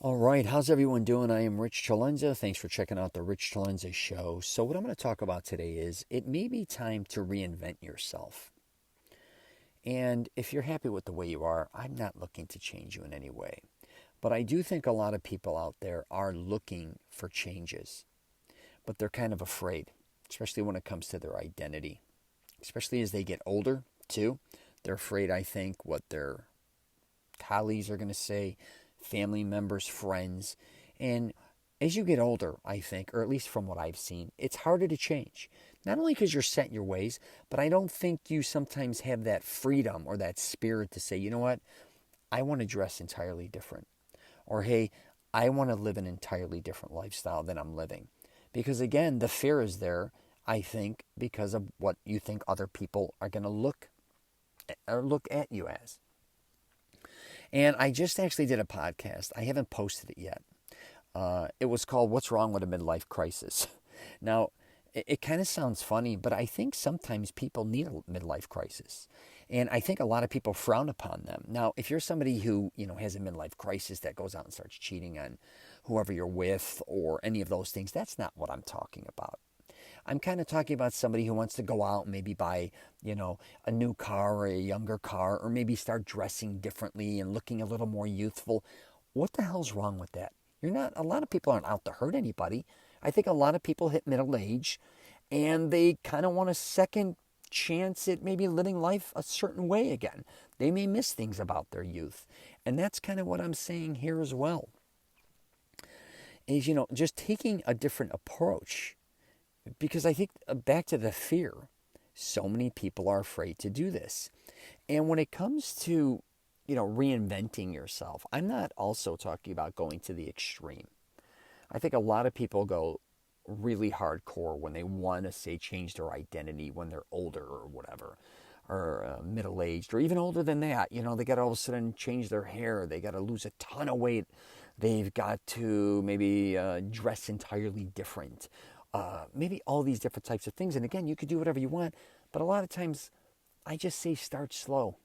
All right, how's everyone doing? I am Rich CELENZA. Thanks for checking out the Rich CELENZA show. So, what I'm going to talk about today is it may be time to reinvent yourself. And if you're happy with the way you are, I'm not looking to change you in any way. But I do think a lot of people out there are looking for changes, but they're kind of afraid, especially when it comes to their identity, especially as they get older, too. They're afraid, I think, what their colleagues are going to say, family members, friends. And as you get older, I think, or at least from what I've seen, it's harder to change. Not only because you're set in your ways, but I don't think you sometimes have that freedom or that spirit to say, you know what, I want to dress entirely different. Or, hey, I want to live an entirely different lifestyle than I'm living. Because again, the fear is there, I think, because of what you think other people are going to look at you as. And I just actually did a podcast. I haven't posted it yet. It was called What's Wrong with a Midlife Crisis? Now, it kind of sounds funny, but I think sometimes people need a midlife crisis. And I think a lot of people frown upon them. Now, if you're somebody who, has a midlife crisis that goes out and starts cheating on whoever you're with or any of those things, that's not what I'm talking about. I'm kind of talking about somebody who wants to go out and maybe buy, a new car or a younger car, or maybe start dressing differently and looking a little more youthful. What the hell's wrong with that? A lot of people aren't out to hurt anybody. I think a lot of people hit middle age and they kind of want a second chance at maybe living life a certain way again. They may miss things about their youth. And that's kind of what I'm saying here as well. Is, just taking a different approach. Because I think back to the fear, so many people are afraid to do this. And when it comes to, reinventing yourself, I'm not also talking about going to the extreme. I think a lot of people go really hardcore when they want to say change their identity when they're older or whatever, or middle-aged or even older than that. They got to all of a sudden change their hair. They got to lose a ton of weight. They've got to maybe dress entirely different. Maybe all these different types of things. And again, you could do whatever you want. But a lot of times, I just say start slow.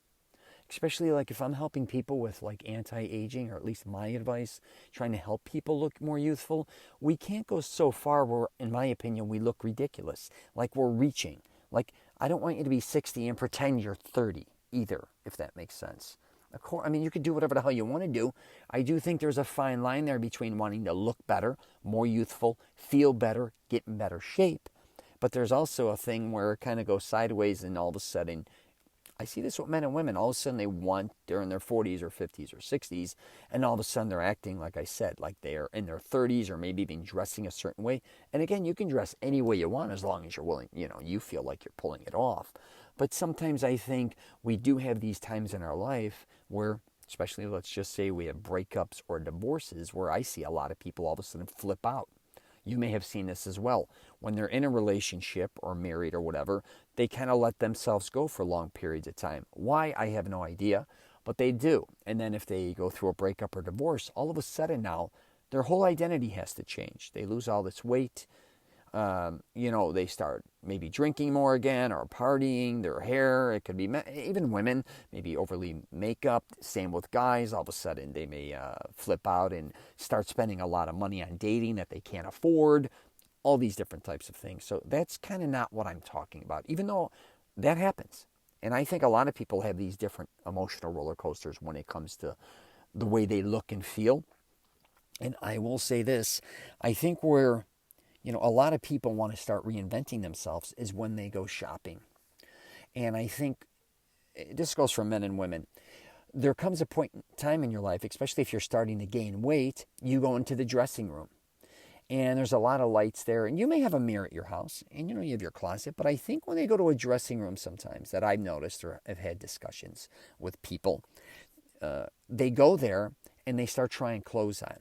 Especially like if I'm helping people with like anti-aging, or at least my advice, trying to help people look more youthful, we can't go so far where, in my opinion, we look ridiculous. Like we're reaching. Like, I don't want you to be 60 and pretend you're 30 either, if that makes sense. Of course, you could do whatever the hell you want to do. I do think there's a fine line there between wanting to look better, more youthful, feel better, get in better shape. But there's also a thing where it kind of goes sideways and all of a sudden, I see this with men and women, all of a sudden they're in their 40s or 50s or 60s, and all of a sudden they're acting, like I said, like they're in their 30s or maybe even dressing a certain way. And again, you can dress any way you want as long as you're willing, you feel like you're pulling it off. But sometimes I think we do have these times in our life where, especially let's just say we have breakups or divorces, where I see a lot of people all of a sudden flip out. You may have seen this as well. When they're in a relationship or married or whatever, they kind of let themselves go for long periods of time. Why? I have no idea, but they do. And then if they go through a breakup or divorce, all of a sudden now, their whole identity has to change. They lose all this weight. They start maybe drinking more again or partying, their hair, it could be even women, maybe overly makeup. Same with guys. All of a sudden they may flip out and start spending a lot of money on dating that they can't afford, all these different types of things. So that's kind of not what I'm talking about, even though that happens. And I think a lot of people have these different emotional roller coasters when it comes to the way they look and feel. And I will say this, I think a lot of people want to start reinventing themselves is when they go shopping. And I think this goes for men and women. There comes a point in time in your life, especially if you're starting to gain weight, you go into the dressing room. And there's a lot of lights there. And you may have a mirror at your house. And you have your closet. But I think when they go to a dressing room sometimes, that I've noticed or have had discussions with people, they go there and they start trying clothes on.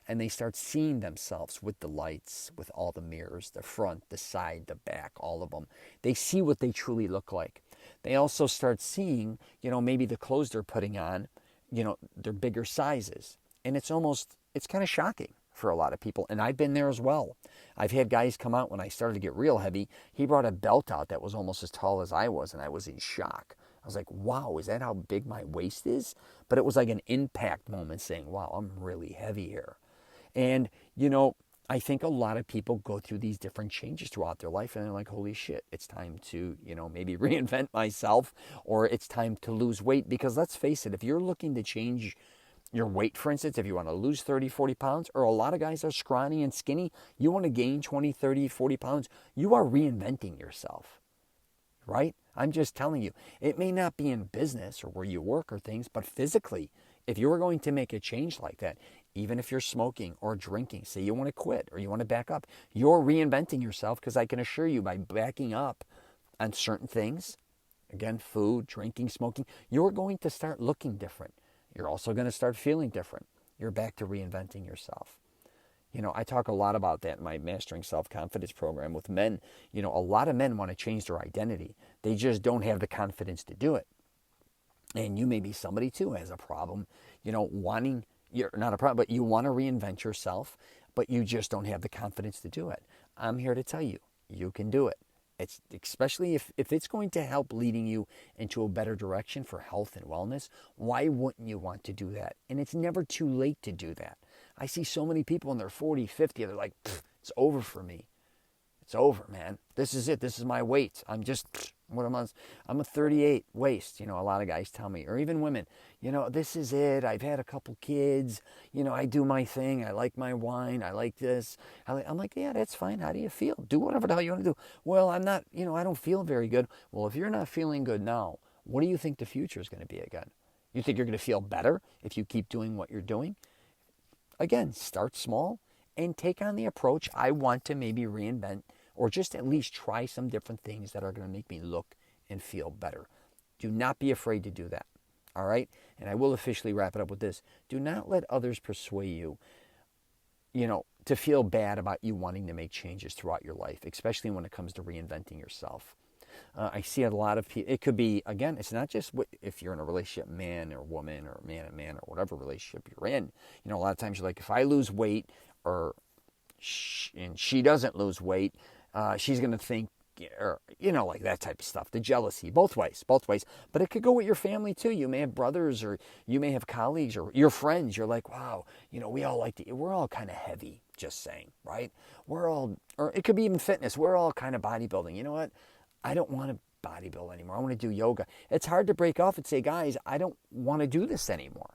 And they start seeing themselves with the lights, with all the mirrors, the front, the side, the back, all of them. They see what they truly look like. They also start seeing, maybe the clothes they're putting on, they're bigger sizes. And it's kind of shocking for a lot of people. And I've been there as well. I've had guys come out when I started to get real heavy. He brought a belt out that was almost as tall as I was, and I was in shock. was like, wow, is that how big my waist is? But it was like an impact moment saying, wow, I'm really heavy here. And, I think a lot of people go through these different changes throughout their life and they're like, holy shit, it's time to, maybe reinvent myself, or it's time to lose weight. Because let's face it, if you're looking to change your weight, for instance, if you want to lose 30, 40 pounds, or a lot of guys are scrawny and skinny, you want to gain 20, 30, 40 pounds, you are reinventing yourself, right? I'm just telling you, it may not be in business or where you work or things, but physically, if you were going to make a change like that, even if you're smoking or drinking, say you want to quit or you want to back up, you're reinventing yourself, because I can assure you, by backing up on certain things, again, food, drinking, smoking, you're going to start looking different. You're also going to start feeling different. You're back to reinventing yourself. I talk a lot about that in my Mastering Self-Confidence program with men. A lot of men want to change their identity. They just don't have the confidence to do it. And you may be somebody too who has a problem, you're not a problem, but you want to reinvent yourself, but you just don't have the confidence to do it. I'm here to tell you, you can do it. It's especially if it's going to help leading you into a better direction for health and wellness, why wouldn't you want to do that? And it's never too late to do that. I see so many people in their 40, 50, they're like, it's over for me. It's over, man. This is it. This is my weight. I'm a 38 waist. A lot of guys tell me, or even women, this is it. I've had a couple kids. I do my thing. I like my wine. I like this. I'm like, yeah, that's fine. How do you feel? Do whatever the hell you want to do. Well, I'm not, I don't feel very good. Well, if you're not feeling good now, what do you think the future is going to be again? You think you're going to feel better if you keep doing what you're doing? Again, start small and take on the approach. I want to maybe reinvent, or just at least try some different things that are going to make me look and feel better. Do not be afraid to do that. All right? And I will officially wrap it up with this. Do not let others persuade you, to feel bad about you wanting to make changes throughout your life, especially when it comes to reinventing yourself. I see a lot of people, it could be, again, it's not just if you're in a relationship, man or woman, or man and man, or whatever relationship you're in. A lot of times you're like, if I lose weight, and she doesn't lose weight, she's going to think, or, like that type of stuff, the jealousy, both ways. But it could go with your family too. You may have brothers, or you may have colleagues, or your friends. You're like, wow, we all we're all kind of heavy, just saying, right? Or it could be even fitness. We're all kind of bodybuilding. You know what? I don't want to bodybuild anymore. I want to do yoga. It's hard to break off and say, guys, I don't want to do this anymore,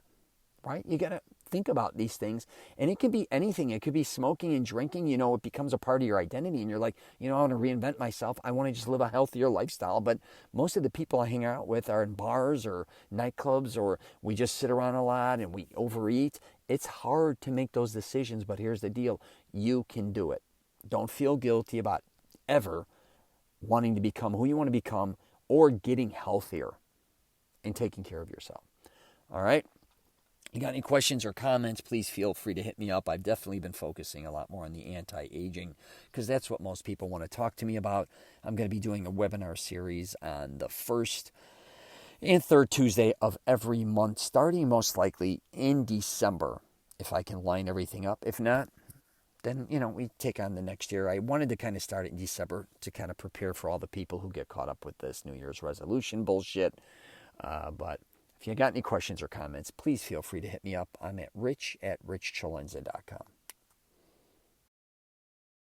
right? You got to think about these things. And it can be anything. It could be smoking and drinking. It becomes a part of your identity. And you're like, I want to reinvent myself. I want to just live a healthier lifestyle. But most of the people I hang out with are in bars or nightclubs, or we just sit around a lot and we overeat. It's hard to make those decisions. But here's the deal. You can do it. Don't feel guilty about ever wanting to become who you want to become, or getting healthier and taking care of yourself. All right? You got any questions or comments, please feel free to hit me up. I've definitely been focusing a lot more on the anti-aging, because that's what most people want to talk to me about. I'm going to be doing a webinar series on the first and third Tuesday of every month, starting most likely in December, if I can line everything up. If not, then, we take on the next year. I wanted to kind of start it in December to kind of prepare for all the people who get caught up with this New Year's resolution bullshit. But if you got any questions or comments, please feel free to hit me up. I'm at rich@richchalenza.com.